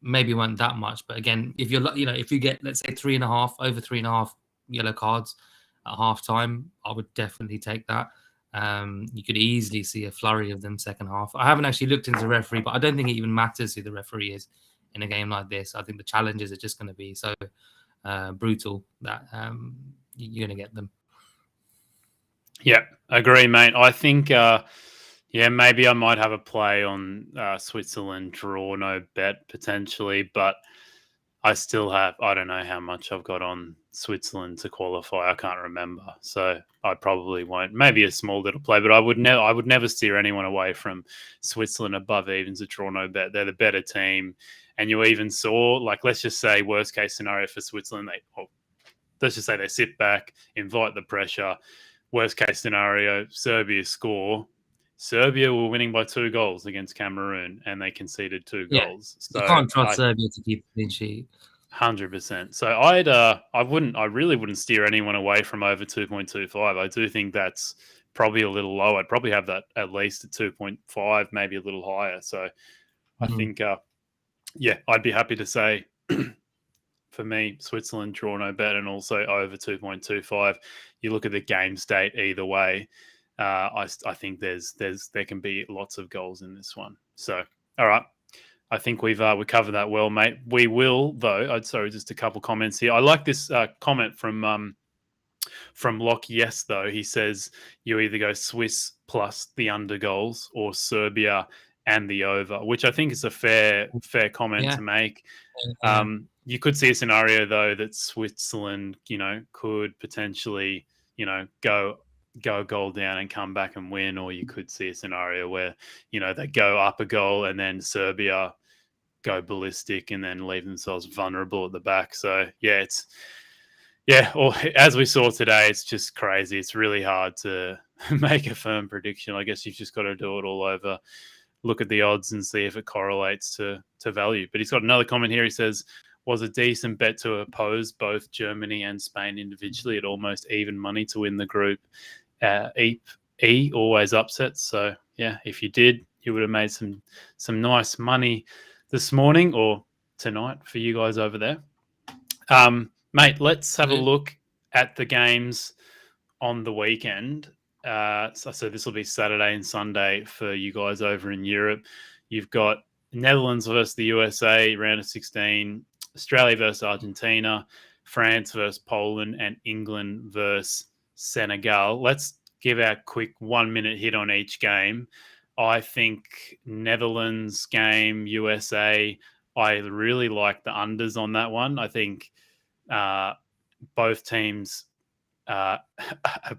Maybe it won't that much, but again, if if you get, let's say, 3.5 over 3.5 yellow cards at halftime, I would definitely take that. You could easily see a flurry of them second half. I haven't actually looked into the referee, but I don't think it even matters who the referee is in a game like this. I think the challenges are just going to be so brutal that you're going to get them. Yeah, agree, mate. I think, maybe I might have a play on Switzerland draw, no bet potentially, but I still have, I don't know how much I've got on Switzerland to qualify. I can't remember. So I probably won't. Maybe a small little play, but I would never steer anyone away from Switzerland above evens, a draw, no bet. They're the better team. And you even saw, like, let's just say worst case scenario for Switzerland, let's just say they sit back, invite the pressure. Worst case scenario, Serbia score. Serbia were winning by 2 goals against Cameroon, and they conceded 2 goals. So you can't trust Serbia to keep a clean sheet. 100%. So I really wouldn't steer anyone away from over 2.25. I do think that's probably a little low. I'd probably have that at least at 2.5, maybe a little higher. So I think, I'd be happy to say for me, Switzerland draw no bet and also over 2.25. You look at the game state either way. I think there can be lots of goals in this one. So, all right. I think we covered that well, mate. We will, though. Just a couple comments here. I like this comment from Locke. Yes, though. He says you either go Swiss plus the under goals or Serbia and the over, which I think is a fair comment to make. You could see a scenario, though, that Switzerland, could potentially, go a goal down and come back and win, or you could see a scenario where, they go up a goal and then Serbia go ballistic and then leave themselves vulnerable at the back. So, or as we saw today, it's just crazy. It's really hard to make a firm prediction. I guess you've just got to do it all over, look at the odds and see if it correlates to value. But he's got another comment here. He says, was a decent bet to oppose both Germany and Spain individually at almost even money to win the group. E always upsets. So, if you did, you would have made some nice money this morning or tonight for you guys over there. Mate, let's have a look at the games on the weekend. So this will be Saturday and Sunday for you guys over in Europe. You've got Netherlands versus the USA, round of 16, Australia versus Argentina, France versus Poland, and England versus Senegal. Let's give our quick 1-minute hit on each game. I think Netherlands game, USA, I really like the unders on that one. I think both teams have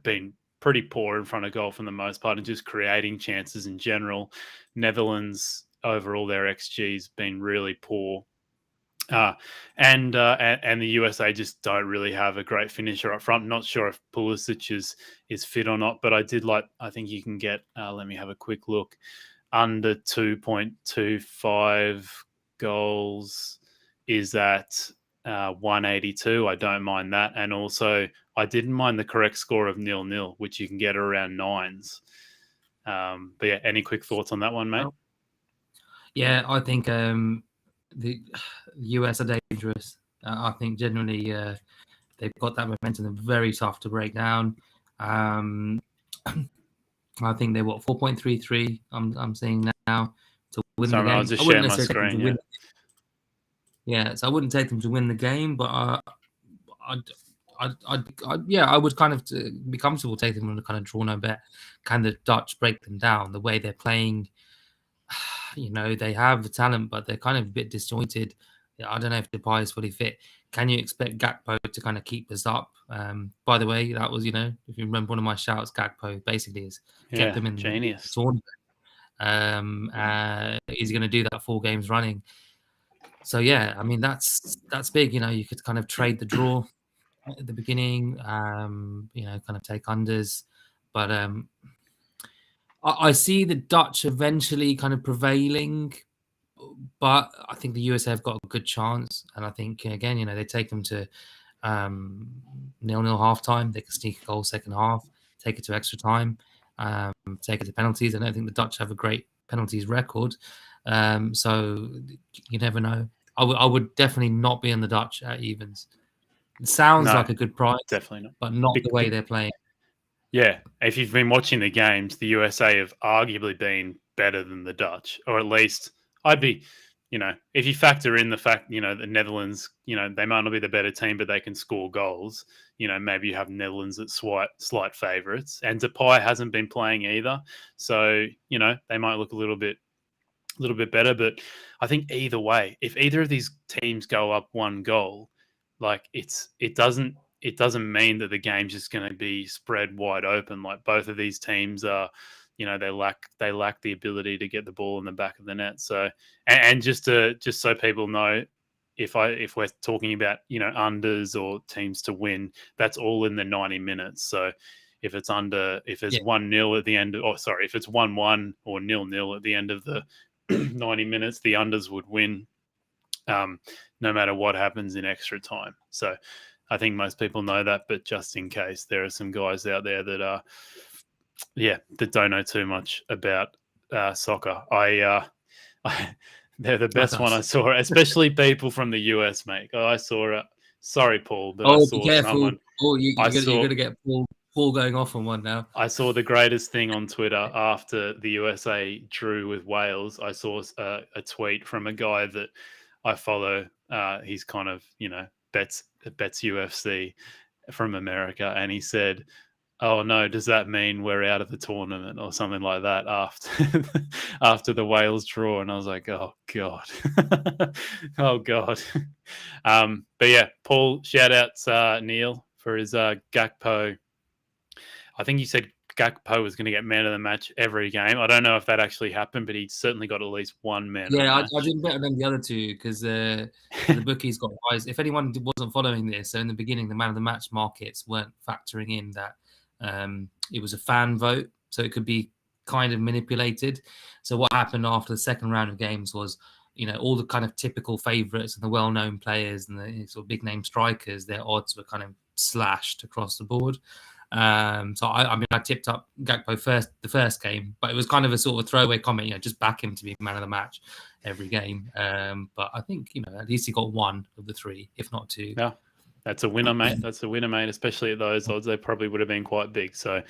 been pretty poor in front of goal for the most part and just creating chances in general. Netherlands, overall, their XG's been really poor. And the USA just don't really have a great finisher up front. Not sure if Pulisic is fit or not, but I think you can get, let me have a quick look, under 2.25 goals is at 182. I don't mind that. And also, I didn't mind the correct score of 0-0, which you can get around 9s. But any quick thoughts on that one, mate? Yeah, I think the US are dangerous. I think generally they've got that momentum. They're very tough to break down. I think they're 4.33. I'm seeing now to win Sorry, the game. I'll just I share wouldn't my necessarily take them screen. to win. Yeah, so I wouldn't take them to win the game, but I would kind of be comfortable taking them to kind of draw no bet. Can the Dutch break them down? The way they're playing, they have the talent, but they're kind of a bit disjointed. I don't know if Depay is fully fit. Can you expect Gakpo to kind of keep us up? By the way, that was, if you remember one of my shouts, Gakpo basically has kept them in Genius. the tournament. He's going to do that 4 games running. So yeah, I mean that's big. You could kind of trade the draw at the beginning. Kind of take unders, but I see the Dutch eventually kind of prevailing. But I think the USA have got a good chance, and I think again, they take them to 0-0 halftime. They can sneak a goal second half, take it to extra time, take it to penalties. I don't think the Dutch have a great penalties record, so you never know. I would definitely not be in the Dutch at evens. It sounds like a good price, definitely not, but not the way they're playing. Yeah, if you've been watching the games, the USA have arguably been better than the Dutch, or at least I'd be, if you factor in the fact, the Netherlands, they might not be the better team, but they can score goals. Maybe you have Netherlands at slight favourites, and Depay hasn't been playing either, so they might look a little bit better. But I think either way, if either of these teams go up 1 goal, like it doesn't mean that the game's just going to be spread wide open. Like both of these teams are, they lack the ability to get the ball in the back of the net. So, and just so people know, if we're talking about unders or teams to win, that's all in the 90 minutes. So if it's 1-0 at the end, if it's 1-1 or 0-0 at the end of the 90 minutes, the unders would win, no matter what happens in extra time. So I think most people know that, but just in case, there are some guys out there that that don't know too much about soccer. They're the best one I saw, especially people from the US, mate. I saw sorry, Paul, but I saw someone. You're going to get Paul going off on one now. I saw the greatest thing on Twitter after the USA drew with Wales. I saw a tweet from a guy that I follow. He's kind of, bets UFC from America, and he said, "Oh no, does that mean we're out of the tournament or something like that after the Wales draw?" And I was like, "Oh god, oh god." But yeah, Paul, shout outs Neel for his Gakpo. I think you said Gakpo was going to get man of the match every game. I don't know if that actually happened, but he certainly got at least 1 man. Yeah, I did better than the other 2 because the bookies got wise. If anyone wasn't following this, so in the beginning, the man of the match markets weren't factoring in that it was a fan vote, so it could be kind of manipulated. So what happened after the second round of games was, all the kind of typical favourites and the well-known players and the sort of big-name strikers, their odds were kind of slashed across the board. So I tipped up Gakpo the first game, but it was kind of a sort of throwaway comment, just back him to be man of the match every game. But I think, at least he got 1 of the 3, if not 2. Yeah, that's a winner, mate. That's a winner, mate. Especially at those odds, they probably would have been quite big. So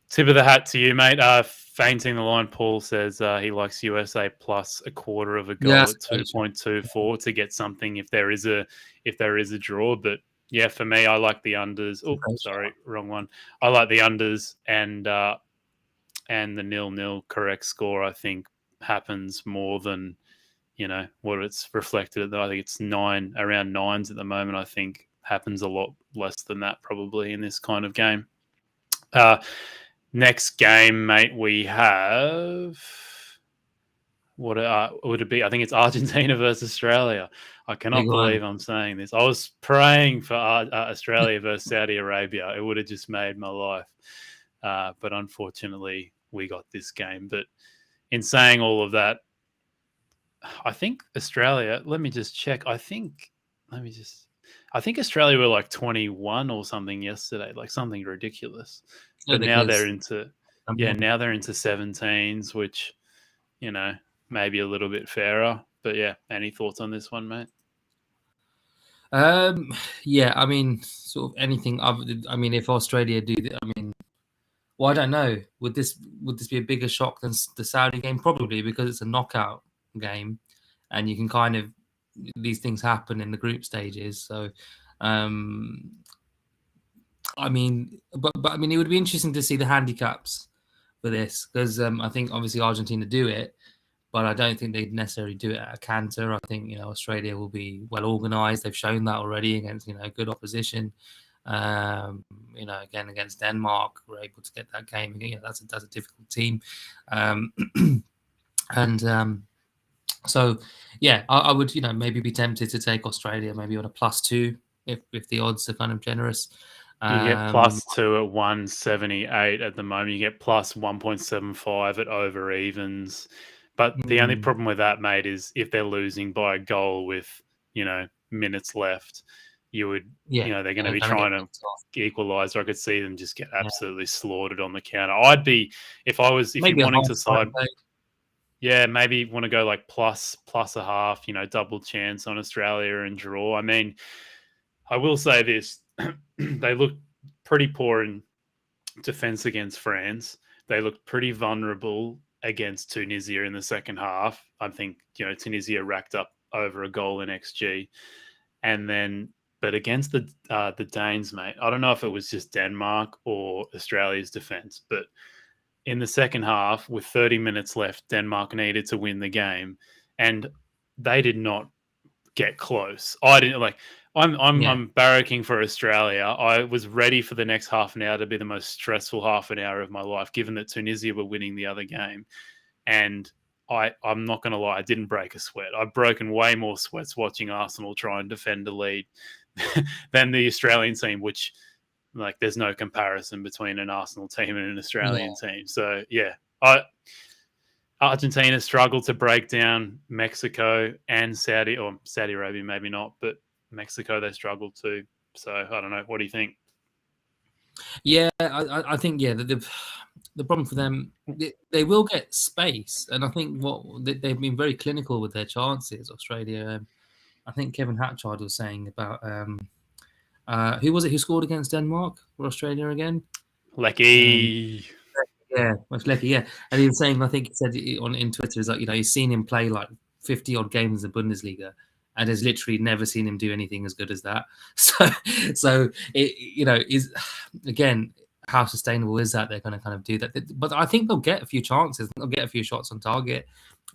tip of the hat to you, mate. Fainting the line, Paul says he likes USA plus a quarter of a goal at 2.24 to get something if there is a draw. But yeah, for me, I like the unders. Oh, sorry, wrong one. I like the unders and the 0-0 correct score. I think happens more than what it's reflected. I think it's around 9s at the moment. I think happens a lot less than that probably in this kind of game. Next game, mate, we have. What would it be? I think it's Argentina versus Australia. I cannot believe I'm saying this. I was praying for Australia versus Saudi Arabia. It would have just made my life. But unfortunately, we got this game. But in saying all of that, I think Australia, let me just check. I think Australia were like 21 or something yesterday, like something ridiculous. But now they're into 17s, which, maybe a little bit fairer. But yeah, any thoughts on this one, mate? Yeah, I mean, sort of anything other than, I mean, if Australia do, I mean, well, I don't know. Would this be a bigger shock than the Saudi game? Probably, because it's a knockout game, and you can kind of, these things happen in the group stages. So, I mean, but I mean, it would be interesting to see the handicaps for this, because I think obviously Argentina do it, but I don't think they'd necessarily do it at a canter. I think, Australia will be well organised. They've shown that already against, good opposition. Again, against Denmark, we're able to get that game. That's a difficult team. So, yeah, I would, maybe be tempted to take Australia maybe on a +2 if the odds are kind of generous. You get +2 at 178 at the moment. You get +1.75 at over evens. But the only problem with that, mate, is if they're losing by a goal with, minutes left, you would, they're going to be trying to equalise. Or I could see them just get absolutely slaughtered on the counter. I'd be, if you're wanting to side, maybe want to go like plus a half, double chance on Australia and draw. I mean, I will say this. They looked pretty poor in defence against France. They looked pretty vulnerable against Tunisia in the second half. I think, Tunisia racked up over a goal in XG. But against the Danes, mate, I don't know if it was just Denmark or Australia's defence, but in the second half, with 30 minutes left, Denmark needed to win the game, and they did not get close. I'm barracking for Australia. I was ready for the next half an hour to be the most stressful half an hour of my life, given that Tunisia were winning the other game. And I'm not going to lie, I didn't break a sweat. I've broken way more sweats watching Arsenal try and defend a lead than the Australian team, which, there's no comparison between an Arsenal team and an Australian team. So, yeah, Argentina struggled to break down Mexico and Saudi Arabia, maybe not, but Mexico, they struggled too. So I don't know. What do you think? Yeah, I think, the problem for them, they will get space. And I think they've been very clinical with their chances, Australia. I think Kevin Hatchard was saying about, who was it who scored against Denmark for Australia again? Lecky. Much Lecky, yeah. And he was saying, I think he said in Twitter, is like, he's seen him play like 50 odd games in the Bundesliga, and has literally never seen him do anything as good as that. So it, is, again, how sustainable is that? They're going to kind of do that, but I think they'll get a few chances. They'll get a few shots on target.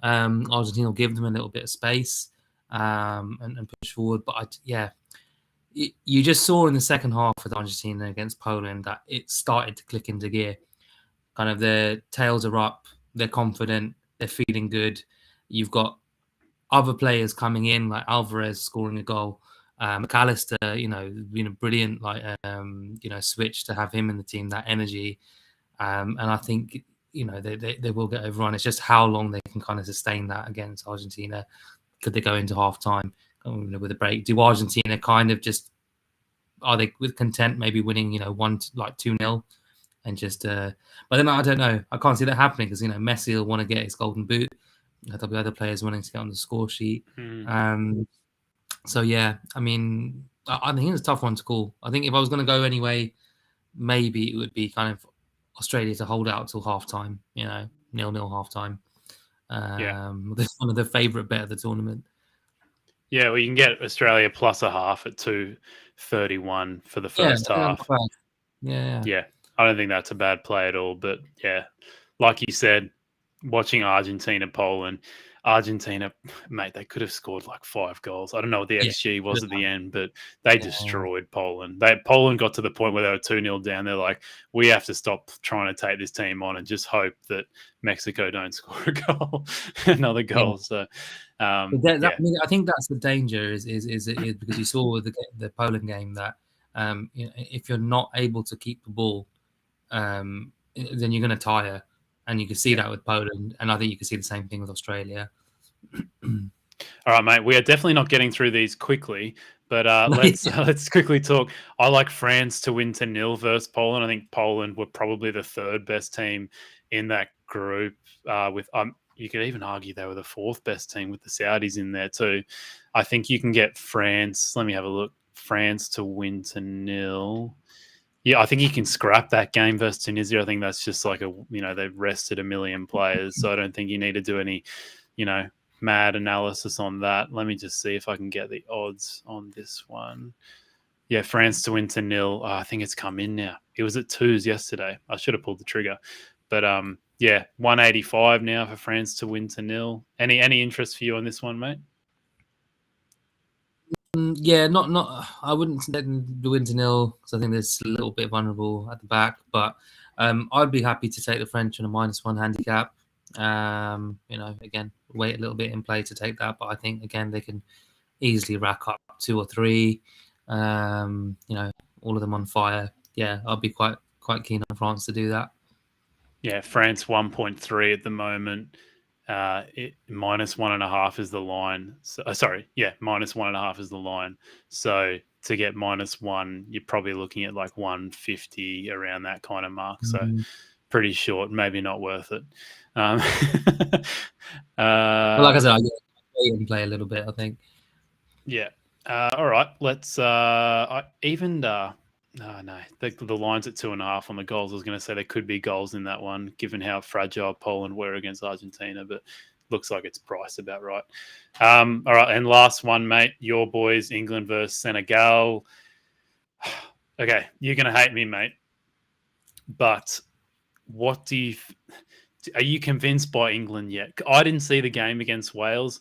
Argentina will give them a little bit of space and push forward. But you just saw in the second half with Argentina against Poland that it started to click into gear. Kind of their tails are up, they're confident, they're feeling good. You've got other players coming in, like Alvarez scoring a goal. McAllister, been a brilliant switch to have him in the team, that energy. And I think, they will get overrun. It's just how long they can kind of sustain that against Argentina. Could they go into half time with a break? Do Argentina kind of just, are they with content maybe winning, 2-0? And just, but then I don't know. I can't see that happening because, Messi will want to get his golden boot. There'll be other players wanting to get on the score sheet. So, yeah, I mean, I think it's a tough one to call. I think if I was going to go anyway, maybe it would be kind of Australia to hold out till half-time, 0-0 half-time. That's one of the favourite bet of the tournament. Yeah, well, you can get Australia plus a half at 2.31 for the first half. Yeah. I don't think that's a bad play at all. But yeah, like you said, watching Argentina, mate, they could have scored like 5 goals. I don't know what the XG was at the end, but they destroyed Poland. Poland got to the point where they were 2-0 down. They're like, we have to stop trying to take this team on and just hope that Mexico don't score another goal. So, I mean, I think that's the danger is because you saw with the Poland game that if you're not able to keep the ball, then you're going to tire, and you can see that with Poland, and I think you can see the same thing with Australia. All right, mate. We are definitely not getting through these quickly, but let's quickly talk. I like France to win 2-0 versus Poland. I think Poland were probably the third best team in that group with you could even argue they were the fourth best team with the Saudis in there too. I think you can get France. Let me have a look. France to win to 0. Yeah, I think you can scrap that game versus Tunisia. I think that's just like they've rested 1 million players, so I don't think you need to do any, mad analysis on that. Let me just see if I can get the odds on this one. Yeah, France to win to 0. Oh, I think it's come in now. It was at 2s yesterday. I should have pulled the trigger, but yeah, 185 now for France to win to 0. Any interest for you on this one, mate? Yeah, not. I wouldn't let them win to 0 because I think there's a little bit vulnerable at the back. But I'd be happy to take the French on a -1 handicap. Again, wait a little bit in play to take that. But I think again they can easily rack up 2 or 3. All of them on fire. Yeah, I'll be quite keen on France to do that. Yeah, France 1.3 at the moment. -1.5 is the line. So, -1.5 is the line. So to get -1, you're probably looking at like 150 around that kind of mark. So pretty short, maybe not worth it. Well, like I said, I get wait and play a little bit, I think. Yeah. All right. Let's. I evened. No. The line's at 2.5 on the goals. I was going to say there could be goals in that one, given how fragile Poland were against Argentina, but looks like it's priced about right. All right, and last one, mate. Your boys, England versus Senegal. Okay, you're going to hate me, mate. But what do you? Are you convinced by England yet? I didn't see the game against Wales.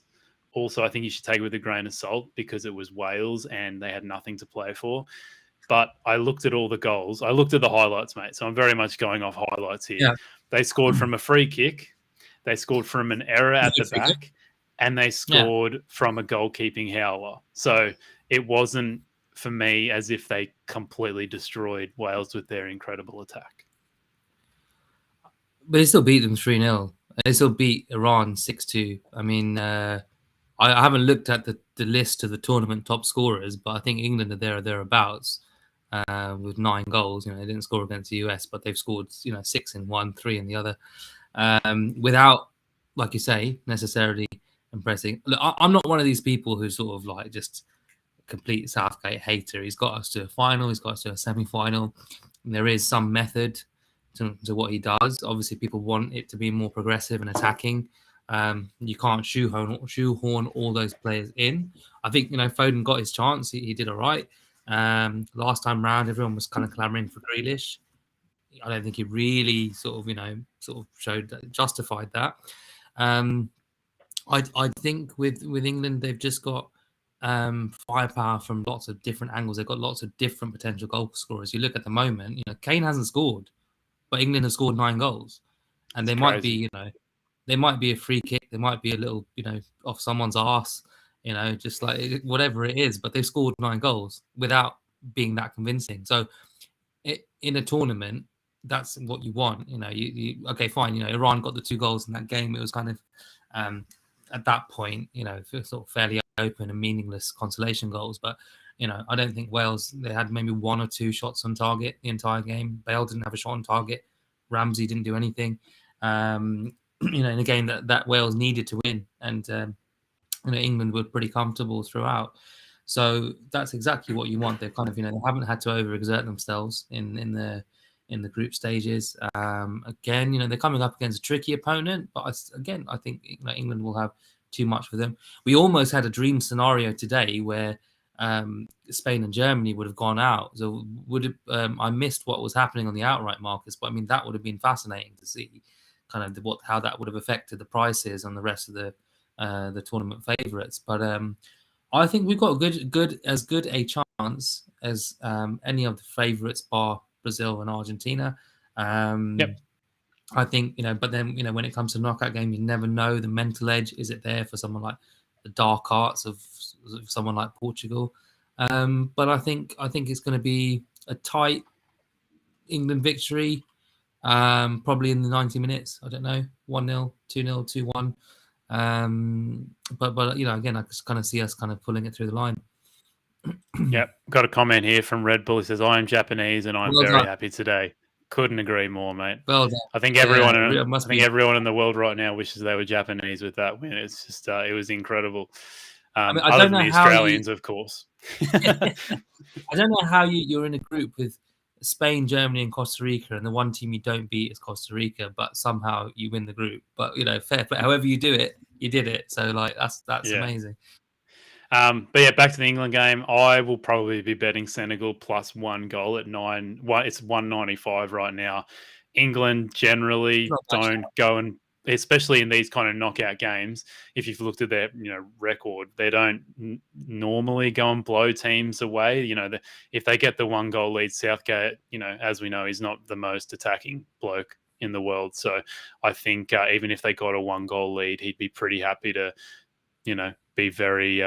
Also, I think you should take it with a grain of salt because it was Wales and they had nothing to play for. But I looked at all the goals. I looked at the highlights, mate. So I'm very much going off highlights here. Yeah. They scored from a free kick. They scored from an error at the back. And they scored from a goalkeeping howler. So it wasn't, for me, as if they completely destroyed Wales with their incredible attack. But they still beat them 3-0. They still beat Iran 6-2. I mean, I haven't looked at the list of the tournament top scorers, but I think England are there or thereabouts with 9 goals. They didn't score against the US, but they've scored 6 in one, 3 in the other, without, like you say, necessarily impressing. Look, I'm not one of these people who's sort of like just a complete Southgate hater. He's got us to a final. He's got us to a semi-final. And there is some method to what he does. Obviously, people want it to be more progressive and attacking. You can't shoehorn all those players in. I think Foden got his chance. He did all right. Last time round, everyone was kind of clamoring for Grealish. I don't think he really sort of justified that. I think with England, they've just got firepower from lots of different angles. They've got lots of different potential goal scorers. You look at the moment, Kane hasn't scored, but England have scored 9 goals, and they might be, they might be a free kick, they might be a little, off someone's arse, just like whatever it is, but they've scored 9 goals without being that convincing. So in a tournament, that's what you want. Okay, fine. Iran got the 2 goals in that game. It was kind of at that point, sort of fairly open and meaningless consolation goals. But I don't think Wales, they had maybe 1 or 2 shots on target the entire game. Bale didn't have a shot on target. Ramsey didn't do anything. In a game that Wales needed to win, and England were pretty comfortable throughout. So that's exactly what you want. They've kind of, they haven't had to overexert themselves in the group stages. Again, they're coming up against a tricky opponent, but I think England will have too much for them. We almost had a dream scenario today where Spain and Germany would have gone out. So I missed what was happening on the outright markets, but I mean that would have been fascinating to see, kind of how that would have affected the prices on the rest of the tournament favourites. But I think we've got as good a chance as any of the favourites, bar Brazil and Argentina. Yep. I think but then when it comes to knockout game, you never know the mental edge. Is it there for someone like the dark arts of someone like Portugal? But I think it's going to be a tight England victory. Probably in the 90 minutes. I don't know, 1-0, 2-0, 2-1. But again, I just kind of see us kind of pulling it through the line. Yep. Got a comment here from Red Bull. He says, I am Japanese and I'm very happy today. Couldn't agree more, mate. Well done. I think Yeah, everyone in the world right now wishes they were Japanese with that win. It's just it was incredible. I Other don't than know the how Australians, of course. I don't know how you're in a group with Spain, Germany, and Costa Rica, and the one team you don't beat is Costa Rica, but somehow you win the group. But fair play. However you do it, you did it. So like that's Yeah. amazing. But yeah, back to the England game. I will probably be betting Senegal plus 1 goal at 9. It's 195 right now. England generally don't go and, especially in these kind of knockout games, if you've looked at their record, they don't normally go and blow teams away. If they get the 1 goal lead, Southgate, as we know, is not the most attacking bloke in the world. So I think even if they got a 1 goal lead, he'd be pretty happy to, be very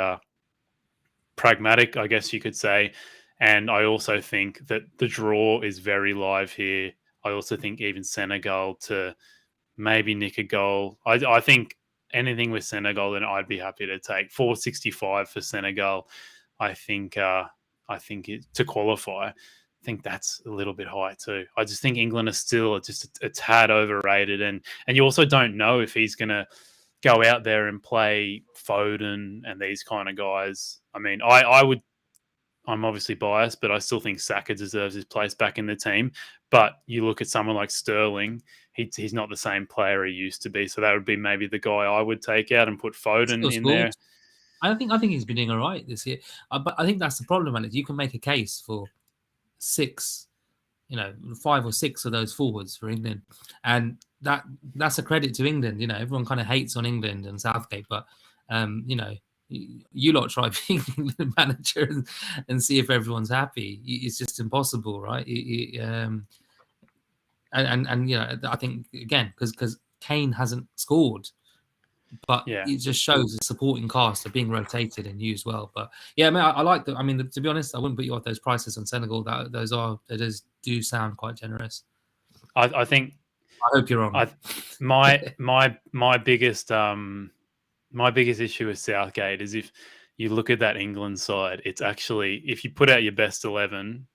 pragmatic, I guess you could say. And I also think that the draw is very live here. I also think even Senegal to maybe nick a goal. I think anything with Senegal, then I'd be happy to take 465 for Senegal. I think to qualify, I think that's a little bit high too. I just think England are still just a tad overrated, and you also don't know if he's going to go out there and play Foden and these kind of guys. I mean, I'm obviously biased, but I still think Saka deserves his place back in the team. But you look at someone like Sterling, he's not the same player he used to be. So that would be maybe the guy I would take out and put Foden in there. I think he's been doing all right this year. But I think that's the problem, Alex. You can make a case for 6, 5 or 6 of those forwards for England. And that's a credit to England. Everyone kind of hates on England and Southgate, but you lot try being England manager and see if everyone's happy. It's just impossible, right? I think again because Kane hasn't scored, but it just shows the supporting cast are being rotated and used well. But yeah, I like that. I mean, to be honest, I wouldn't put you off those prices on Senegal. Those do sound quite generous. I think. I hope you're wrong. My biggest issue with Southgate is if you look at that England side, it's actually, if you put out your best 11,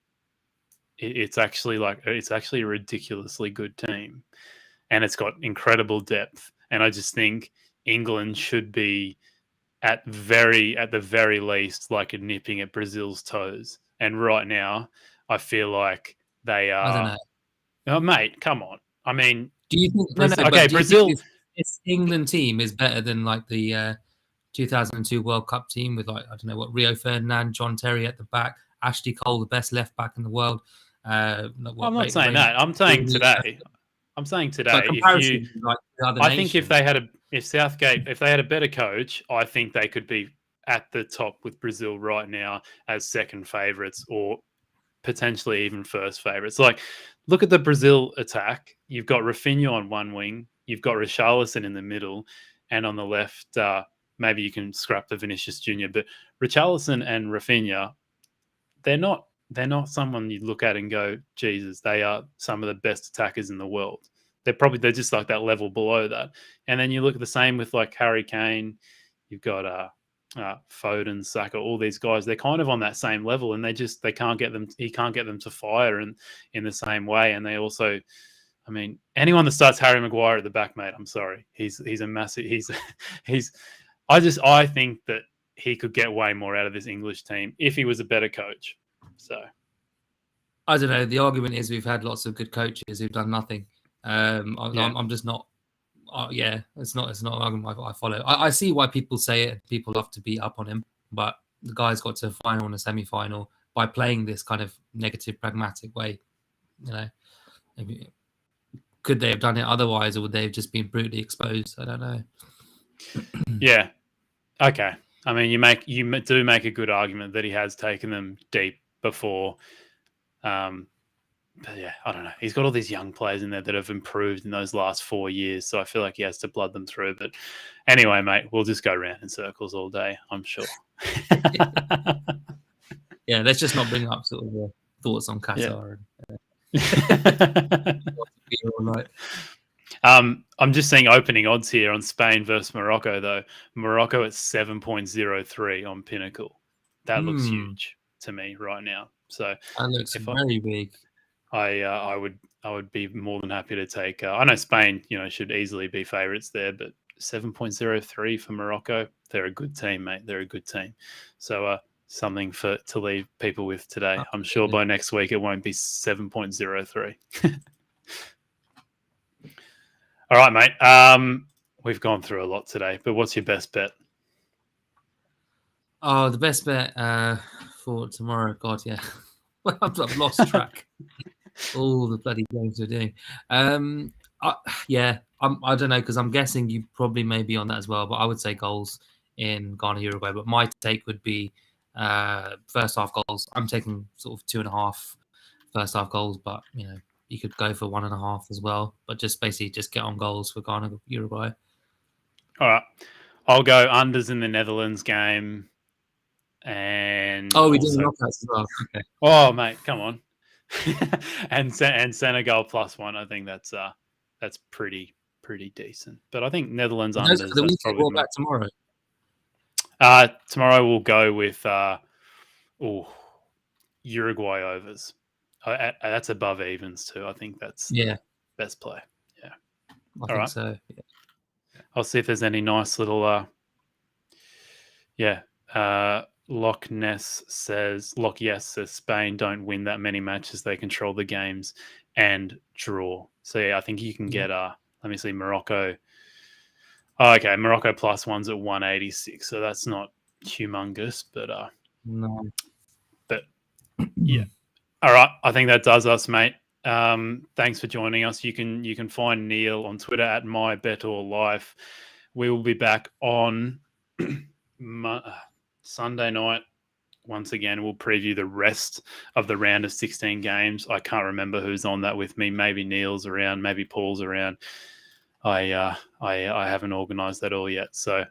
it's actually a ridiculously good team, and it's got incredible depth. And I just think England should be at the very least like nipping at Brazil's toes. And right now, I feel like they are. I don't know. Oh, mate, come on. I mean, do you think? Brazil. This England team is better than like the 2002 World Cup team with Rio Ferdinand, John Terry at the back, Ashley Cole, the best left back in the world. I'm not saying that. I'm saying today. If they had a better coach, I think they could be at the top with Brazil right now as second favourites or potentially even first favourites. Like, look at the Brazil attack. You've got Rafinha on one wing. You've got Richarlison in the middle. And on the left, maybe you can scrap the Vinicius Jr. But Richarlison and Rafinha, they're not someone you look at and go, Jesus, they are some of the best attackers in the world. They're just like that level below that. And then you look at the same with like Harry Kane. You've got Foden, Saka, all these guys. They're kind of on that same level, and he can't get them to fire in the same way. And they also, I mean, anyone that starts Harry Maguire at the back, mate, I'm sorry, he's a massive. I think that he could get way more out of this English team if he was a better coach. So I don't know. The argument is we've had lots of good coaches who've done nothing. I'm just not. It's not an argument I follow. I see why people say it. People love to beat up on him, but the guy's got to a final and a semi-final by playing this kind of negative, pragmatic way. Could they have done it otherwise, or would they have just been brutally exposed? I don't know. Yeah. Okay. I mean, you do make a good argument that he has taken them deep before. But yeah, I don't know. He's got all these young players in there that have improved in those last 4 years, so I feel like he has to blood them through. But anyway, mate, we'll just go round in circles all day, I'm sure. Yeah, let's just not bring up sort of thoughts on Qatar. I'm just seeing opening odds here on Spain versus Morocco, though. Morocco at 7.03 on Pinnacle. That looks huge to me right now. So that looks very big. I would be more than happy to take. I know Spain, should easily be favourites there, but 7.03 for Morocco. They're a good team, mate. They're a good team. So something to leave people with today. I'm sure by next week it won't be 7.03. All right, mate. We've gone through a lot today, but what's your best bet? Oh, the best bet for tomorrow. God, yeah. I've lost track. All the bloody games we're doing. I don't know, because I'm guessing you probably may be on that as well, but I would say goals in Ghana, Uruguay. But my take would be first half goals. I'm taking sort of 2.5 first half goals, but you could go for 1.5 as well. But just get on goals for Ghana, Uruguay. All right, I'll go unders in the Netherlands game, and we did knockouts as well. Okay. Oh, mate, come on. and Senegal +1. I think that's pretty decent. But I think Netherlands unders. The week probably back tomorrow. Tomorrow we'll go with Uruguay overs. That's above evens too. I think that's best play. Yeah, I think so. Yeah. I'll see if there's any nice little Loch Yes says Spain don't win that many matches. They control the games and draw. So yeah, I think you can get let me see, Morocco. Oh, okay, Morocco +1's at 186. So that's not humongous, but no. But yeah. All right, I think that does us, mate. Thanks for joining us. You can find Neel on Twitter at MyBettorLife. We will be back on Sunday night. Once again, we'll preview the rest of the round of 16 games. I can't remember who's on that with me. Maybe Neil's around, maybe Paul's around. I haven't organised that all yet. So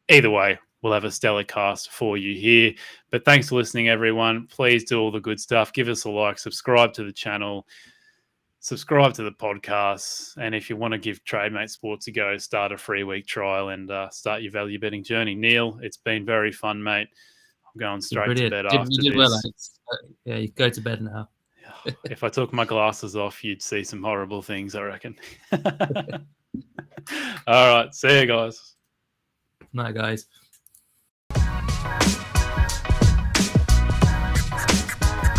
either way, we'll have a stellar cast for you here. But thanks for listening, everyone. Please do all the good stuff. Give us a like, subscribe to the channel, subscribe to the podcast. And if you want to give Trademate Sports a go, start a free week trial and start your value betting journey. Neel, it's been very fun, mate. I'm going straight to bed after this. Well, Alex. Yeah, you go to bed now. If I took my glasses off, you'd see some horrible things, I reckon. All right. See you guys. Night, guys.